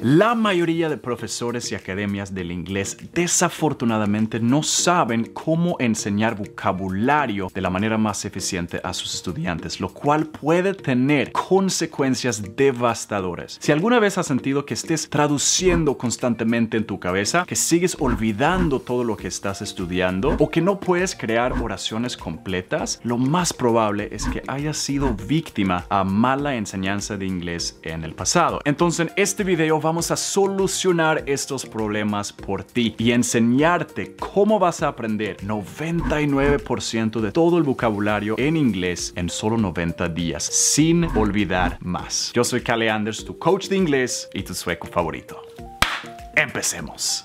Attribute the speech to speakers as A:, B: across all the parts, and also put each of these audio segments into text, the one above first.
A: La mayoría de profesores y academias del inglés desafortunadamente no saben cómo enseñar vocabulario de la manera más eficiente a sus estudiantes, lo cual puede tener consecuencias devastadoras. Si alguna vez has sentido que estés traduciendo constantemente en tu cabeza, que sigues olvidando todo lo que estás estudiando o que no puedes crear oraciones completas, lo más probable es que hayas sido víctima a mala enseñanza de inglés en el pasado. Entonces, en este video vamos a solucionar estos problemas por ti y enseñarte cómo vas a aprender 99% de todo el vocabulario en inglés en solo 90 días, sin olvidar más. Yo soy Kalle Anders, tu coach de inglés y tu sueco favorito. Empecemos.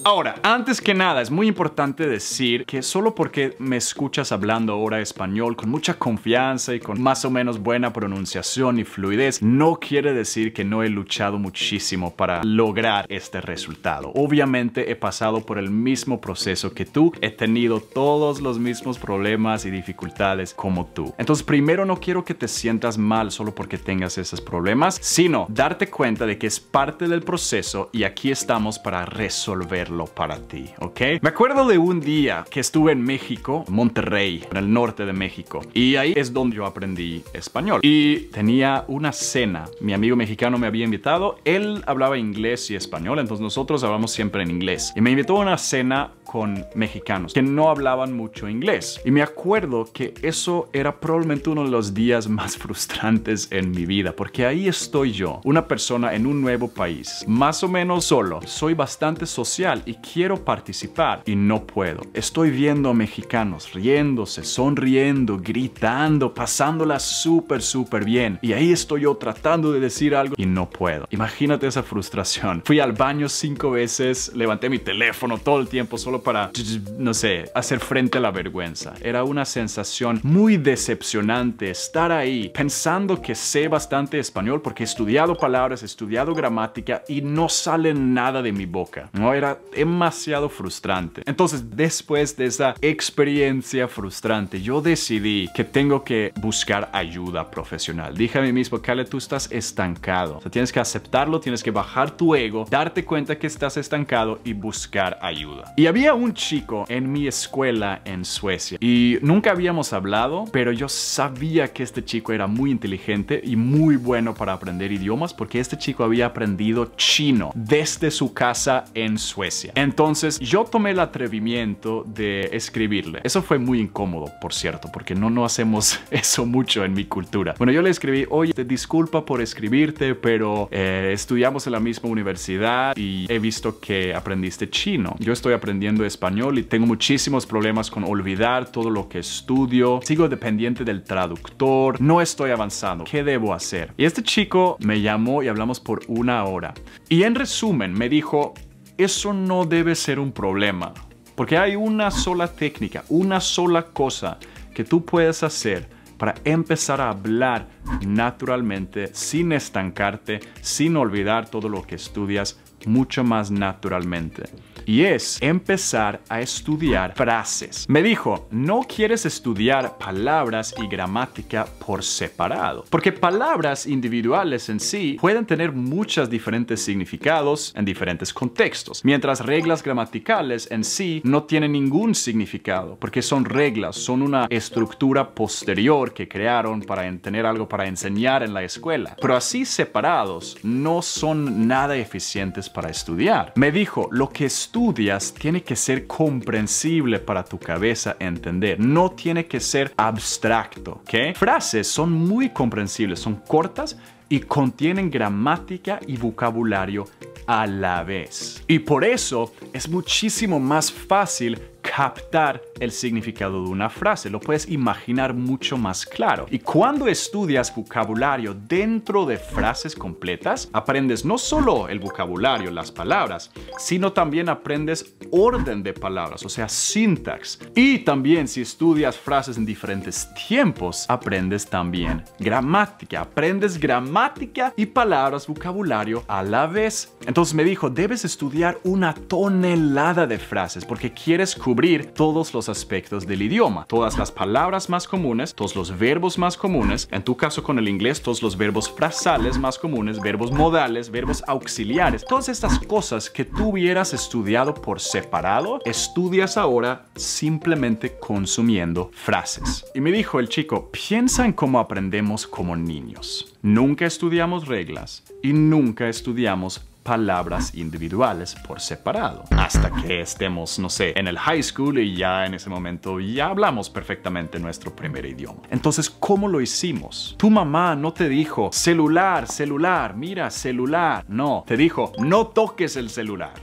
A: Ahora, antes que nada, es muy importante decir que solo porque me escuchas hablando ahora español con mucha confianza y con más o menos buena pronunciación y fluidez, no quiere decir que no he luchado muchísimo para lograr este resultado. Obviamente he pasado por el mismo proceso que tú, he tenido todos los mismos problemas y dificultades como tú. Entonces, primero, no quiero que te sientas mal solo porque tengas esos problemas, sino darte cuenta de que es parte del proceso y aquí estamos para resolverlo para ti, ¿ok? Me acuerdo de un día que estuve en México, Monterrey, en el norte de México, y ahí es donde yo aprendí español. Y tenía una cena, mi amigo mexicano me había invitado, él hablaba inglés y español, entonces nosotros hablamos siempre en inglés. Y me invitó a una cena con mexicanos que no hablaban mucho inglés. Y me acuerdo que eso era probablemente uno de los días más frustrantes en mi vida, porque ahí estoy yo, una persona en un nuevo país, más o menos solo. Soy bastante social y quiero participar y no puedo. Estoy viendo a mexicanos riéndose, sonriendo, gritando, pasándola súper bien. Y ahí estoy yo tratando de decir algo y no puedo. Imagínate esa frustración. Fui al baño 5 veces, levanté mi teléfono todo el tiempo solo para, no sé, hacer frente a la vergüenza. Era una sensación muy decepcionante estar ahí pensando que sé bastante español porque he estudiado palabras, he estudiado gramática y no sale nada de mi boca. No, era demasiado frustrante. Entonces, después de esa experiencia frustrante, yo decidí que tengo que buscar ayuda profesional. Dije a mí mismo, Kalle, tú estás estancado. O sea, tienes que aceptarlo, tienes que bajar tu ego, darte cuenta que estás estancado y buscar ayuda. Y había un chico en mi escuela en Suecia y nunca habíamos hablado, pero yo sabía que este chico era muy inteligente y muy bueno para aprender idiomas porque este chico había aprendido chino desde su casa en Suecia. Entonces yo tomé el atrevimiento de escribirle. Eso fue muy incómodo, por cierto, porque no hacemos eso mucho en mi cultura. Bueno, yo le escribí, oye, te disculpa por escribirte, pero estudiamos en la misma universidad y he visto que aprendiste chino. Yo estoy aprendiendo español y tengo muchísimos problemas con olvidar todo lo que estudio. Sigo dependiente del traductor. No estoy avanzando. ¿Qué debo hacer? Y este chico me llamó y hablamos por 1 hora. Y en resumen me dijo, eso no debe ser un problema, porque hay una sola técnica, una sola cosa que tú puedes hacer para empezar a hablar naturalmente, sin estancarte, sin olvidar todo lo que estudias, mucho más naturalmente. Y es empezar a estudiar frases. Me dijo, no quieres estudiar palabras y gramática por separado, porque palabras individuales en sí pueden tener muchos diferentes significados en diferentes contextos, mientras reglas gramaticales en sí no tienen ningún significado, porque son reglas, son una estructura posterior que crearon para tener algo para enseñar en la escuela. Pero así separados no son nada eficientes para estudiar. Me dijo, lo que estudias tiene que ser comprensible para tu cabeza entender, no tiene que ser abstracto, ¿ok? Frases son muy comprensibles, son cortas y contienen gramática y vocabulario a la vez. Y por eso es muchísimo más fácil captar el significado de una frase. Lo puedes imaginar mucho más claro. Y cuando estudias vocabulario dentro de frases completas, aprendes no solo el vocabulario, las palabras, sino también aprendes orden de palabras, o sea, sintax. Y también si estudias frases en diferentes tiempos, aprendes también gramática. Aprendes gramática y palabras, vocabulario a la vez. Entonces me dijo, debes estudiar 1 tonelada de frases porque quieres cubrir incluir todos los aspectos del idioma, todas las palabras más comunes, todos los verbos más comunes, en tu caso con el inglés, todos los verbos frasales más comunes, verbos modales, verbos auxiliares, todas estas cosas que tú hubieras estudiado por separado, estudias ahora simplemente consumiendo frases. Y me dijo el chico, piensa en cómo aprendemos como niños. Nunca estudiamos reglas y nunca estudiamos palabras individuales por separado. Hasta que estemos, no sé, en el high school y ya en ese momento ya hablamos perfectamente nuestro primer idioma. Entonces, ¿cómo lo hicimos? Tu mamá no te dijo, celular, celular, mira, celular. No, te dijo, no toques el celular.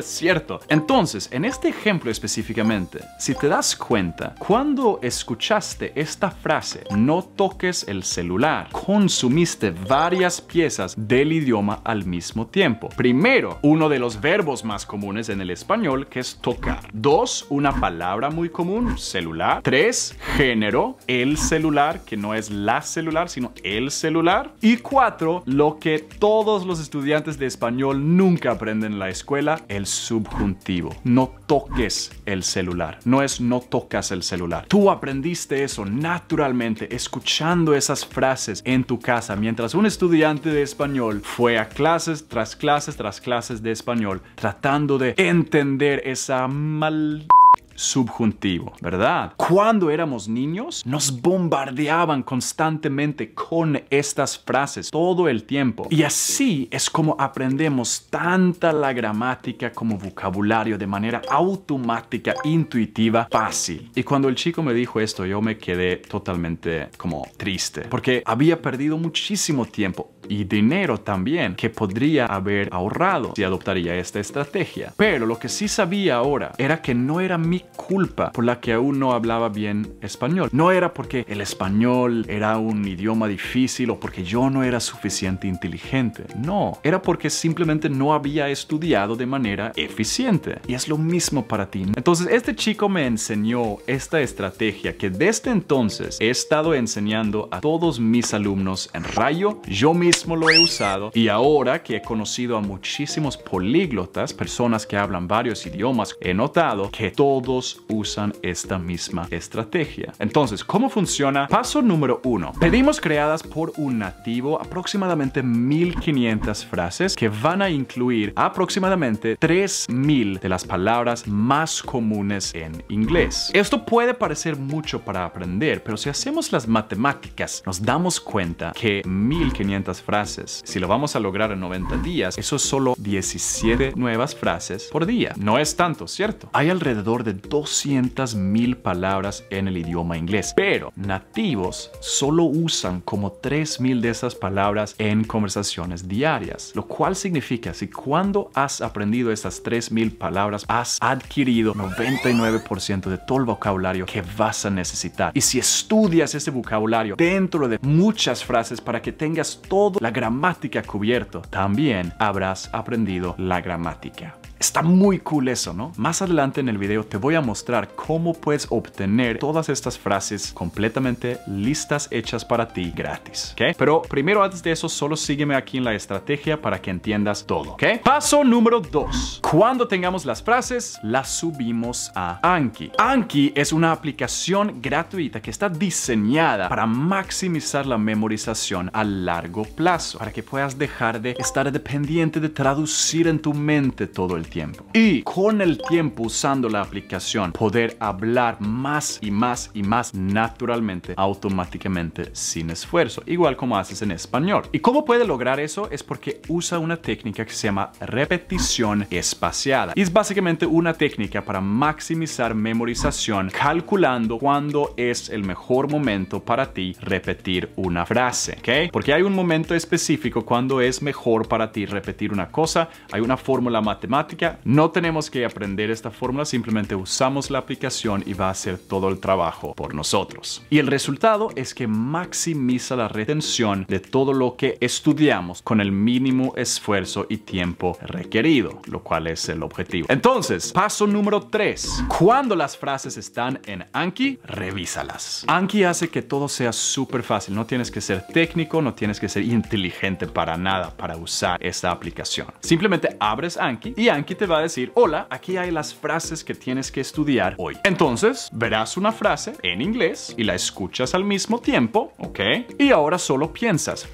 A: Cierto. Entonces, en este ejemplo específicamente, si te das cuenta, cuando escuchaste esta frase, no toques el celular, consumiste varias piezas del idioma al mismo tiempo. Primero, uno de los verbos más comunes en el español, que es tocar. 2, una palabra muy común, celular. 3, género, el celular, que no es la celular, sino el celular. Y 4, lo que todos los estudiantes de español nunca aprenden en la escuela, el subjuntivo. No toques el celular. No es no tocas el celular. Tú aprendiste eso naturalmente, escuchando esas frases en tu casa, mientras un estudiante de español fue a clases tras clases tras clases de español, tratando de entender esa subjuntivo, ¿verdad? Cuando éramos niños, nos bombardeaban constantemente con estas frases todo el tiempo. Y así es como aprendemos tanta la gramática como vocabulario de manera automática, intuitiva, fácil. Y cuando el chico me dijo esto, yo me quedé totalmente como triste, porque había perdido muchísimo tiempo y dinero también que podría haber ahorrado si adoptaría esta estrategia. Pero lo que sí sabía ahora era que no era mi culpa por la que aún no hablaba bien español. No era porque el español era un idioma difícil o porque yo no era suficiente inteligente. No, era porque simplemente no había estudiado de manera eficiente. Y es lo mismo para ti. Entonces, este chico me enseñó esta estrategia que desde entonces he estado enseñando a todos mis alumnos en Rayo. Yo mismo lo he usado y ahora que he conocido a muchísimos políglotas, personas que hablan varios idiomas, he notado que todos usan esta misma estrategia. Entonces, ¿cómo funciona? Paso número 1. Pedimos creadas por un nativo aproximadamente 1500 frases que van a incluir aproximadamente 3000 de las palabras más comunes en inglés. Esto puede parecer mucho para aprender, pero si hacemos las matemáticas, nos damos cuenta que 1500 frases, si lo vamos a lograr en 90 días, eso es solo 17 nuevas frases por día. No es tanto, ¿cierto? Hay alrededor de 200,000 palabras en el idioma inglés, pero nativos solo usan como 3000 de esas palabras en conversaciones diarias, lo cual significa si cuando has aprendido esas 3000 palabras, has adquirido 99% de todo el vocabulario que vas a necesitar. Y si estudias ese vocabulario dentro de muchas frases para que tengas toda la gramática cubierto, también habrás aprendido la gramática. Está muy cool eso, ¿no? Más adelante en el video te voy a mostrar cómo puedes obtener todas estas frases completamente listas, hechas para ti, gratis, ¿ok? Pero primero, antes de eso, solo sígueme aquí en la estrategia para que entiendas todo, ¿ok? Paso número 2. Cuando tengamos las frases, las subimos a Anki. Anki es una aplicación gratuita que está diseñada para maximizar la memorización a largo plazo, para que puedas dejar de estar dependiente de traducir en tu mente todo el tiempo. Y con el tiempo, usando la aplicación, poder hablar más y más y más naturalmente, automáticamente, sin esfuerzo, igual como haces en español. ¿Y cómo puede lograr eso? Es porque usa una técnica que se llama repetición espaciada. Y es básicamente una técnica para maximizar memorización, calculando cuándo es el mejor momento para ti repetir una frase, ¿ok? Porque hay un momento específico cuando es mejor para ti repetir una cosa. Hay una fórmula matemática. No tenemos que aprender esta fórmula, simplemente usamos la aplicación y va a hacer todo el trabajo por nosotros. Y el resultado es que maximiza la retención de todo lo que estudiamos con el mínimo esfuerzo y tiempo requerido, lo cual es el objetivo. Entonces, paso número 3. Cuando las frases están en Anki, revísalas. Anki hace que todo sea súper fácil. No tienes que ser técnico, no tienes que ser inteligente para nada para usar esta aplicación. Simplemente abres Anki y Anki Anki te va a decir, hola, aquí hay las frases que tienes que estudiar hoy. Entonces, verás una frase en inglés y la escuchas al mismo tiempo, ¿ok? Y ahora solo piensas,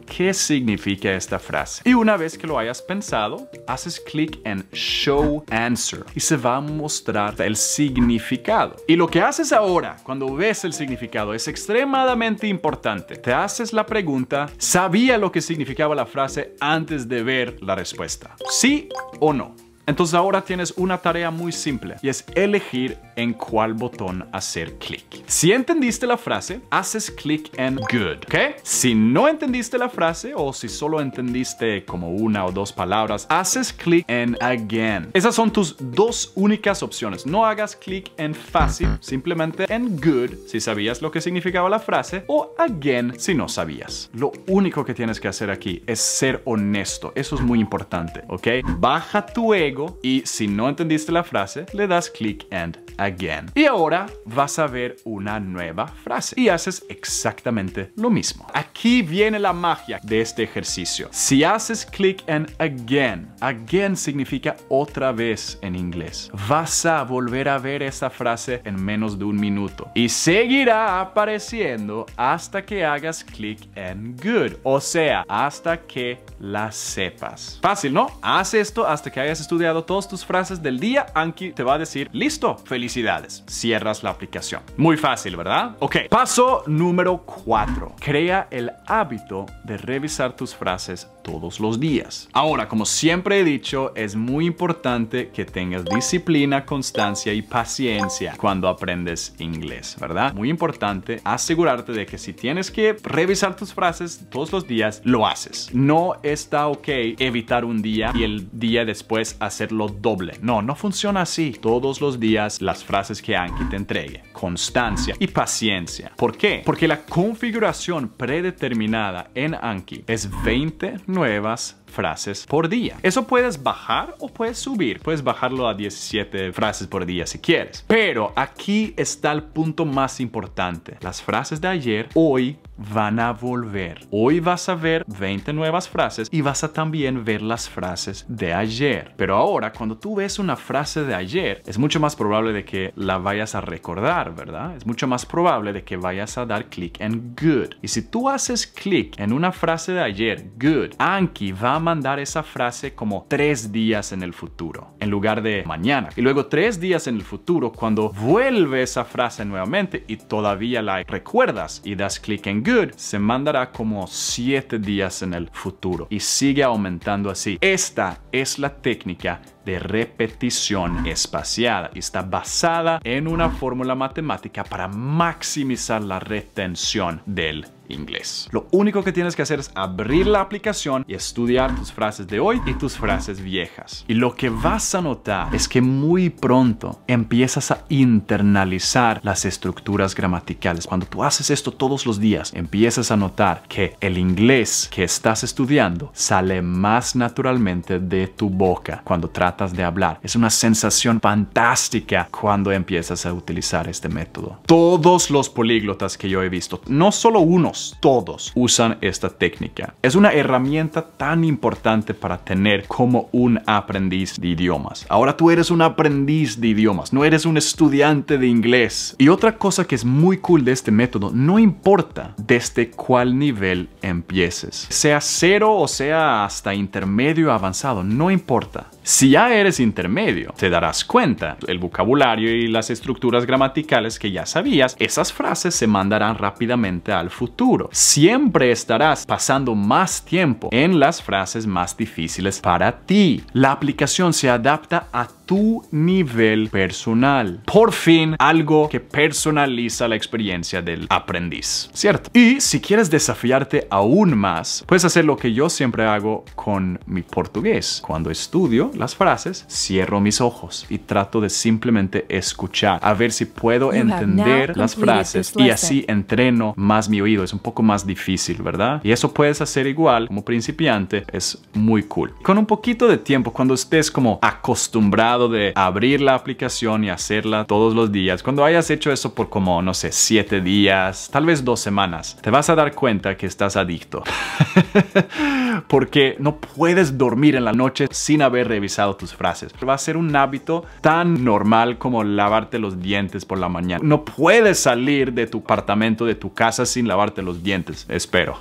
A: ¿qué significa esta frase? Y una vez que lo hayas pensado, haces clic en Show Answer y se va a mostrar el significado. Y lo que haces ahora, cuando ves el significado, es extremadamente importante. Te haces la pregunta, ¿sabía lo que significaba la frase antes de ver la respuesta? ¿Sí o no? Entonces ahora tienes una tarea muy simple y es elegir en cuál botón hacer clic. Si entendiste la frase, haces clic en Good, ¿ok? Si no entendiste la frase o si solo entendiste como una o dos palabras, haces clic en Again. Esas son tus dos únicas opciones. No hagas clic en Fácil, simplemente en Good si sabías lo que significaba la frase o Again si no sabías. Lo único que tienes que hacer aquí es ser honesto. Eso es muy importante, ¿ok? Baja tu ego y si no entendiste la frase, le das clic en Again. Y ahora vas a ver una nueva frase y haces exactamente lo mismo. Aquí viene la magia de este ejercicio. Si haces clic en Again, Again significa otra vez en inglés. Vas a volver a ver esa frase en menos de un minuto y seguirá apareciendo hasta que hagas clic en Good, o sea, hasta que la sepas. Fácil, ¿no? Haz esto hasta que hayas estudiado todas tus frases del día. Anki te va a decir, listo, felicidades. Cierras la aplicación. Muy fácil, ¿verdad? Ok, paso número 4. Crea el hábito de revisar tus frases todos los días. Ahora, como siempre he dicho, es muy importante que tengas disciplina, constancia y paciencia cuando aprendes inglés, ¿verdad? Muy importante asegurarte de que si tienes que revisar tus frases todos los días, lo haces. No está ok evitar un día y el día después hacerlo doble. No, no funciona así. Todos los días las frases que Anki te entregue. Constancia y paciencia. ¿Por qué? Porque la configuración predeterminada en Anki es 20 nuevas frases por día. Eso puedes bajar o puedes subir. Puedes bajarlo a 17 frases por día si quieres. Pero aquí está el punto más importante. Las frases de ayer, hoy van a volver. Hoy vas a ver 20 nuevas frases y vas a también ver las frases de ayer. Pero ahora, cuando tú ves una frase de ayer, es mucho más probable de que la vayas a recordar, ¿verdad? Es mucho más probable de que vayas a dar clic en Good. Y si tú haces clic en una frase de ayer, Good, Anki va a mandar esa frase como 3 días en el futuro, en lugar de mañana. Y luego 3 días en el futuro, cuando vuelve esa frase nuevamente y todavía la recuerdas y das clic en Good, se mandará como 7 días en el futuro y sigue aumentando así. Esta es la técnica de repetición espaciada y está basada en una fórmula matemática para maximizar la retención del inglés. Lo único que tienes que hacer es abrir la aplicación y estudiar tus frases de hoy y tus frases viejas. Y lo que vas a notar es que muy pronto empiezas a internalizar las estructuras gramaticales. Cuando tú haces esto todos los días, empiezas a notar que el inglés que estás estudiando sale más naturalmente de tu boca cuando tratas de hablar. Es una sensación fantástica cuando empiezas a utilizar este método. Todos los políglotas que yo he visto, no solo unos, todos usan esta técnica. Es una herramienta tan importante para tener como un aprendiz de idiomas. Ahora tú eres un aprendiz de idiomas, no eres un estudiante de inglés. Y otra cosa que es muy cool de este método, no importa desde cuál nivel empieces, sea 0 o sea hasta intermedio avanzado, no importa. Si ya eres intermedio, te darás cuenta, el vocabulario y las estructuras gramaticales que ya sabías, esas frases se mandarán rápidamente al futuro. Siempre estarás pasando más tiempo en las frases más difíciles para ti. La aplicación se adapta a tu nivel personal. Por fin, algo que personaliza la experiencia del aprendiz, ¿cierto? Y si quieres desafiarte aún más, puedes hacer lo que yo siempre hago con mi portugués. Cuando estudio las frases, cierro mis ojos y trato de simplemente escuchar, a ver si puedo entender las frases y así entreno más mi oído. Es un poco más difícil, ¿verdad? Y eso puedes hacer igual como principiante, es muy cool. Con un poquito de tiempo, cuando estés como acostumbrado de abrir la aplicación y hacerla todos los días, cuando hayas hecho eso por como, no sé, 7 días, tal vez 2 semanas, te vas a dar cuenta que estás adicto. porque no puedes dormir en la noche sin haber revisado tus frases. Va a ser un hábito tan normal como lavarte los dientes por la mañana. No puedes salir de tu apartamento, de tu casa sin lavarte los dientes, espero.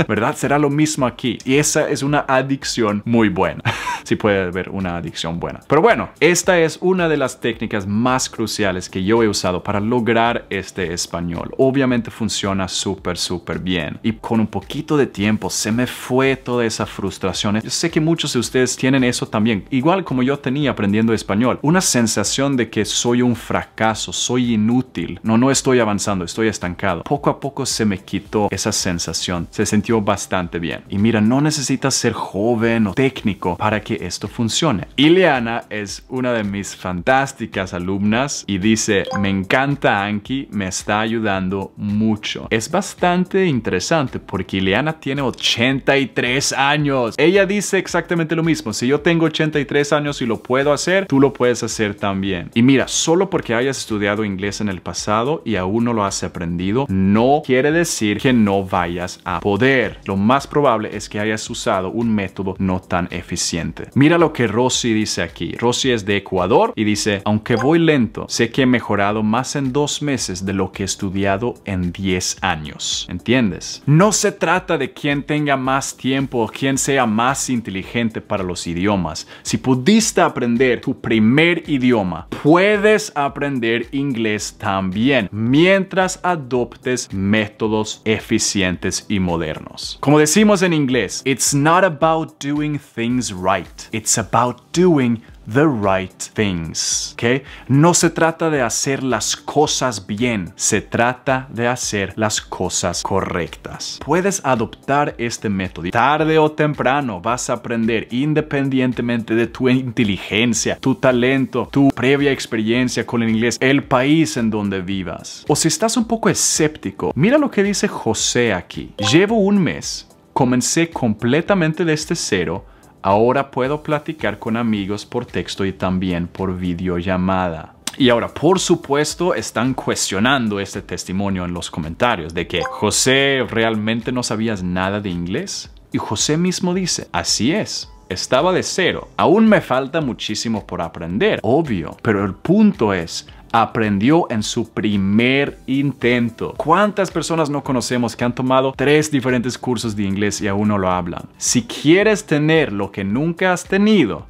A: ¿Verdad? Será lo mismo aquí. Y esa es una adicción muy buena. Sí puede haber una adicción buena. Pero bueno, esta es una de las técnicas más cruciales que yo he usado para lograr este español. Obviamente funciona súper bien. Y con un poquito de tiempo se me fue toda esa frustración. Yo sé que muchos de ustedes tienen eso también. Igual como yo tenía aprendiendo español. Una sensación de que soy un fracaso, soy inútil. No estoy avanzando, estoy estancado. Poco a poco se me quitó esa sensación. Se sintió bastante bien. Y mira, no necesitas ser joven o técnico para que esto funcione. Ileana es una de mis fantásticas alumnas y dice: me encanta Anki, me está ayudando mucho. Es bastante interesante porque Ileana tiene 83 años. Ella dice exactamente lo mismo. Si yo tengo 83 años y lo puedo hacer, tú lo puedes hacer también. Y mira, solo porque hayas estudiado inglés en el pasado y aún no lo has aprendido, no quiere decir que no vayas a poder. Lo más probable es que hayas usado un método no tan eficiente. Mira lo que Rosy dice aquí. Rosy es de Ecuador y dice: aunque voy lento, sé que he mejorado más en 2 meses de lo que he estudiado en 10 años. ¿Entiendes? No se trata de quién tenga más tiempo o quién sea más inteligente para los idiomas. Si pudiste aprender tu primer idioma, puedes aprender inglés también mientras adoptes métodos eficientes y modernos. Como decimos en inglés, it's not about doing things right. It's about doing the right things, ¿ok? No se trata de hacer las cosas bien, se trata de hacer las cosas correctas. Puedes adoptar este método y tarde o temprano vas a aprender, independientemente de tu inteligencia, tu talento, tu previa experiencia con el inglés, el país en donde vivas. O si estás un poco escéptico, mira lo que dice José aquí. Llevo 1 mes, comencé completamente desde cero. Ahora puedo platicar con amigos por texto y también por videollamada. Y ahora, por supuesto, están cuestionando este testimonio en los comentarios de que: José, ¿realmente no sabías nada de inglés? Y José mismo dice: así es. Estaba de cero. Aún me falta muchísimo por aprender, obvio. Pero el punto es: aprendió en su primer intento. ¿Cuántas personas no conocemos que han tomado 3 diferentes cursos de inglés y aún no lo hablan? Si quieres tener lo que nunca has tenido,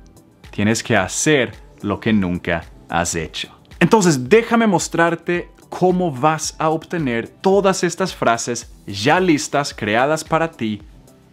A: tienes que hacer lo que nunca has hecho. Entonces, déjame mostrarte cómo vas a obtener todas estas frases ya listas, creadas para ti,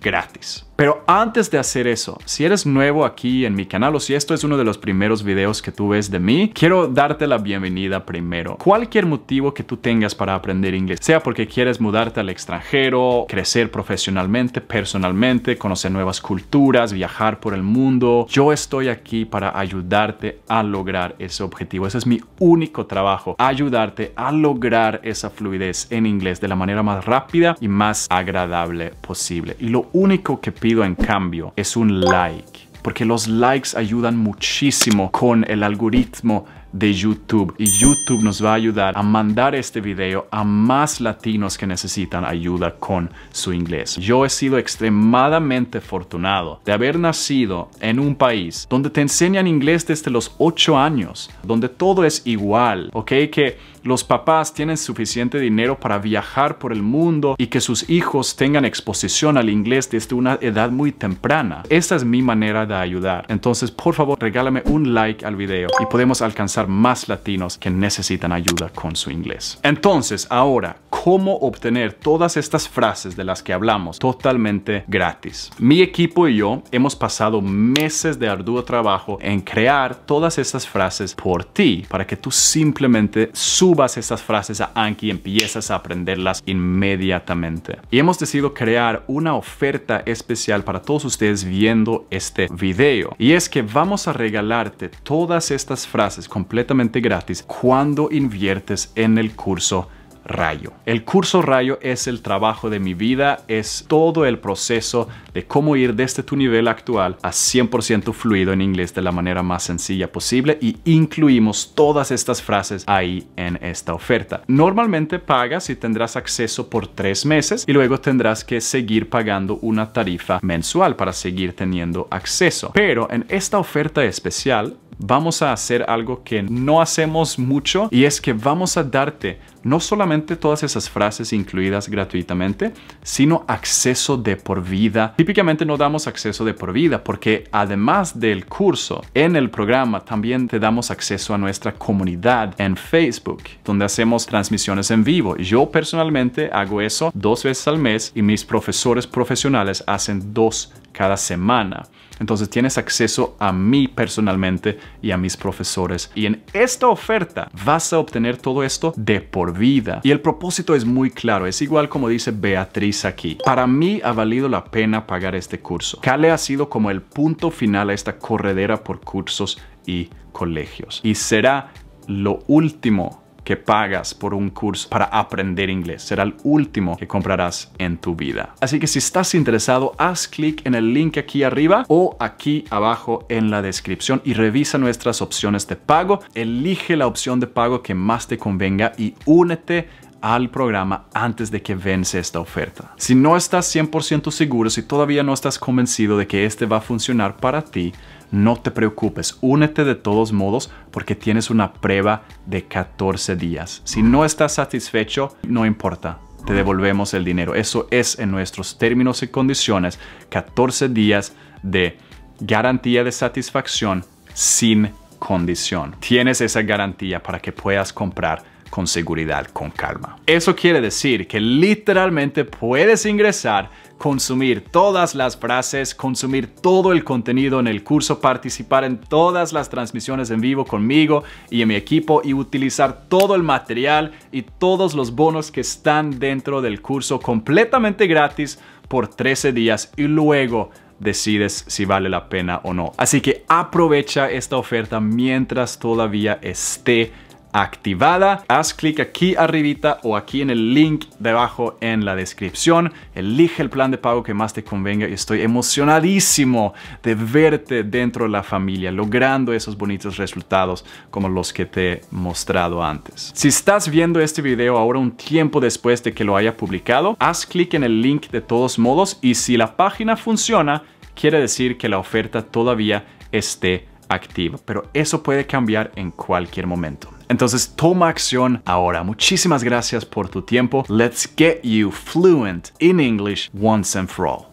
A: gratis. Pero antes de hacer eso, si eres nuevo aquí en mi canal o si esto es uno de los primeros videos que tú ves de mí, quiero darte la bienvenida primero. Cualquier motivo que tú tengas para aprender inglés, sea porque quieres mudarte al extranjero, crecer profesionalmente, personalmente, conocer nuevas culturas, viajar por el mundo, yo estoy aquí para ayudarte a lograr ese objetivo. Ese es mi único trabajo, ayudarte a lograr esa fluidez en inglés de la manera más rápida y más agradable posible. Y lo único que pido en cambio es un like, porque los likes ayudan muchísimo con el algoritmo de YouTube y YouTube nos va a ayudar a mandar este video a más latinos que necesitan ayuda con su inglés. Yo he sido extremadamente afortunado de haber nacido en un país donde te enseñan inglés desde los 8 años, donde todo es igual, ¿ok? Que los papás tienen suficiente dinero para viajar por el mundo y que sus hijos tengan exposición al inglés desde una edad muy temprana. Esta es mi manera de ayudar. Entonces, por favor, regálame un like al video y podemos alcanzar más latinos que necesitan ayuda con su inglés. Entonces, ahora, ¿cómo obtener todas estas frases de las que hablamos totalmente gratis? Mi equipo y yo hemos pasado meses de arduo trabajo en crear todas estas frases por ti, para que tú simplemente subas estas frases a Anki y empiezas a aprenderlas inmediatamente. Y hemos decidido crear una oferta especial para todos ustedes viendo este video. Y es que vamos a regalarte todas estas frases completamente gratis cuando inviertes en el curso Rayo. El curso Rayo es el trabajo de mi vida, es todo el proceso de cómo ir desde tu nivel actual a 100% fluido en inglés de la manera más sencilla posible, y incluimos todas estas frases ahí en esta oferta. Normalmente pagas y tendrás acceso por 3 meses y luego tendrás que seguir pagando una tarifa mensual para seguir teniendo acceso. Pero en esta oferta especial vamos a hacer algo que no hacemos mucho, y es que vamos a darte no solamente todas esas frases incluidas gratuitamente, sino acceso de por vida. Típicamente no damos acceso de por vida porque además del curso, en el programa también te damos acceso a nuestra comunidad en Facebook, donde hacemos transmisiones en vivo. Yo personalmente hago eso 2 veces al mes y mis profesores profesionales hacen 2 cada semana. Entonces tienes acceso a mí personalmente y a mis profesores. Y en esta oferta vas a obtener todo esto de por vida. Y el propósito es muy claro. Es igual como dice Beatriz aquí. Para mí ha valido la pena pagar este curso. Kale ha sido como el punto final a esta corredera por cursos y colegios. Y será lo último que pagas por un curso para aprender inglés. Será el último que comprarás en tu vida. Así que si estás interesado, haz clic en el link aquí arriba o aquí abajo en la descripción y revisa nuestras opciones de pago. Elige la opción de pago que más te convenga y únete al programa antes de que vence esta oferta. Si no estás 100% seguro, si todavía no estás convencido de que este va a funcionar para ti, no te preocupes, únete de todos modos porque tienes una prueba de 14 días. Si no estás satisfecho, no importa, te devolvemos el dinero. Eso es en nuestros términos y condiciones, 14 días de garantía de satisfacción sin condición. Tienes esa garantía para que puedas comprar con seguridad, con calma. Eso quiere decir que literalmente puedes ingresar, consumir todas las frases, consumir todo el contenido en el curso, participar en todas las transmisiones en vivo conmigo y en mi equipo y utilizar todo el material y todos los bonos que están dentro del curso completamente gratis por 13 días y luego decides si vale la pena o no. Así que aprovecha esta oferta mientras todavía esté activada. Haz clic aquí arribita o aquí en el link debajo en la descripción. Elige el plan de pago que más te convenga y estoy emocionadísimo de verte dentro de la familia, logrando esos bonitos resultados como los que te he mostrado antes. Si estás viendo este video ahora un tiempo después de que lo haya publicado, haz clic en el link de todos modos y si la página funciona, quiere decir que la oferta todavía esté activa, pero eso puede cambiar en cualquier momento. Entonces toma acción ahora. Muchísimas gracias por tu tiempo. Let's get you fluent in English once and for all.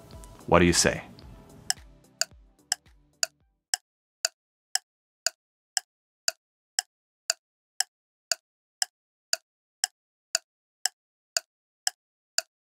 A: What do you say?